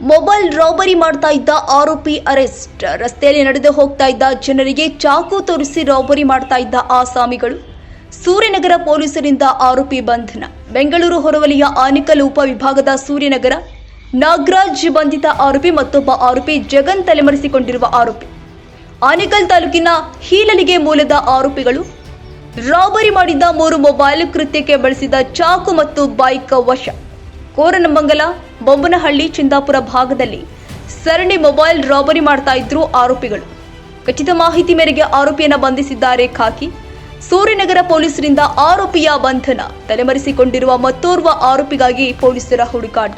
Mobile robbery ಮಾಡ್ತಾ ಇದ್ದ ಆರೋಪಿ ಅರೆಸ್ಟ್. ರಸ್ತೆಯಲ್ಲಿ ನಡೆದು ಹೋಗ್ತಾ ಇದ್ದ ಜನರಿಗೆ ಚಾಕು ತೋರಿಸಿ ರಾಬರಿ ಮಾಡ್ತಾ ಇದ್ದ ಆಸಾಮಿಗಳು. ಸೂರ್ಯನಗರ ಪೊಲೀಸರಿಂದ ಆರೋಪಿ ಬಂಧನ. ಬೆಂಗಳೂರು ಹೊರವಲಯ ಆನೇಕಲ್ ಉಪವಿಭಾಗದ ಸೂರ್ಯನಗರ ನಾಗರಾಜ್ ಬಂಧಿತ ಆರೋಪಿ. ಮತ್ತೊಬ್ಬ ಆರೋಪಿ ಜಗನ್ ತಲೆಮರೆಸಿಕೊಂಡಿರುವ ಆರೋಪಿ. ಆನೇಕಲ್ ತಾಲೂಕಿನ ಹೀಲಲಿಗೆ ಮೂಲದ ಆರೋಪಿಗಳು ರಾಬರಿ ಮಾಡಿದ್ದ 3 ಮೊಬೈಲ್, ಕೃತ್ಯಕ್ಕೆ ಬಳಸಿದ ಚಾಕು ಮತ್ತು ಬೈಕ್ ವಶ. ಕೋರನಮಂಗಲ, ಬೊಮ್ಮನಹಳ್ಳಿ, ಚಿಂತಾಪುರ ಭಾಗದಲ್ಲಿ ಸರಣಿ ಮೊಬೈಲ್ ರಾಬರಿ ಮಾಡ್ತಾ ಇದ್ರು ಆರೋಪಿಗಳು. ಖಚಿತ ಮಾಹಿತಿ ಮೇರೆಗೆ ಆರೋಪಿಯನ್ನ ಬಂಧಿಸಿದ್ದಾರೆ ಖಾಕಿ. ಸೂರ್ಯನಗರ ಪೊಲೀಸರಿಂದ ಆರೋಪಿಯ ಬಂಧನ. ತಲೆಮರೆಸಿಕೊಂಡಿರುವ ಮತ್ತೋರ್ವ ಆರೋಪಿಗಾಗಿ ಪೊಲೀಸರ ಹುಡುಕಾಟ.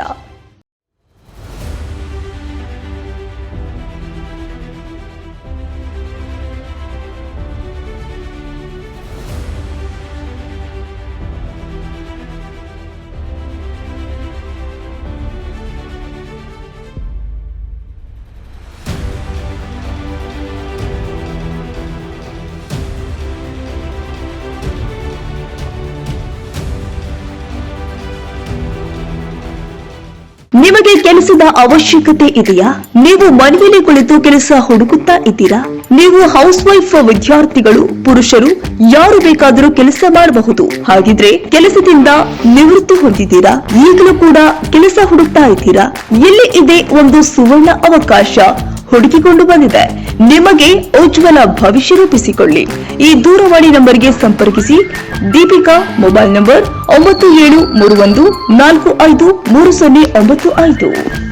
ನಿಮಗೆ ಕೆಲಸದ ಅವಶ್ಯಕತೆ ಇದೆಯಾ? ನೀವು ಮನೆಯಲ್ಲಿ ಕುಳಿತು ಕೆಲಸ ಹುಡುಕುತ್ತಾ ಇದ್ದೀರಾ? ನೀವು ಹೌಸ್ ವೈಫ್, ವಿದ್ಯಾರ್ಥಿಗಳು, ಪುರುಷರು ಯಾರು ಬೇಕಾದರೂ ಕೆಲಸ ಮಾಡಬಹುದು. ಹಾಗಿದ್ರೆ ಕೆಲಸದಿಂದ ನಿವೃತ್ತಿ ಹೊಂದಿದ್ದೀರಾ? ಈಗಲೂ ಕೂಡ ಕೆಲಸ ಹುಡುಕ್ತಾ ಇದ್ದೀರಾ? ಇಲ್ಲಿ ಇದೆ ಒಂದು ಸುವರ್ಣ ಅವಕಾಶ ಹುಡುಕಿಕೊಂಡು ಬಂದಿದೆ. ನಿಮಗೆ ಉಜ್ವಲ ಭವಿಷ್ಯ ರೂಪಿಸಿಕೊಳ್ಳಿ. ಈ ದೂರವಾಣಿ ನಂಬರ್ಗೆ ಸಂಪರ್ಕಿಸಿ. Deepika, mobile number 9731453095.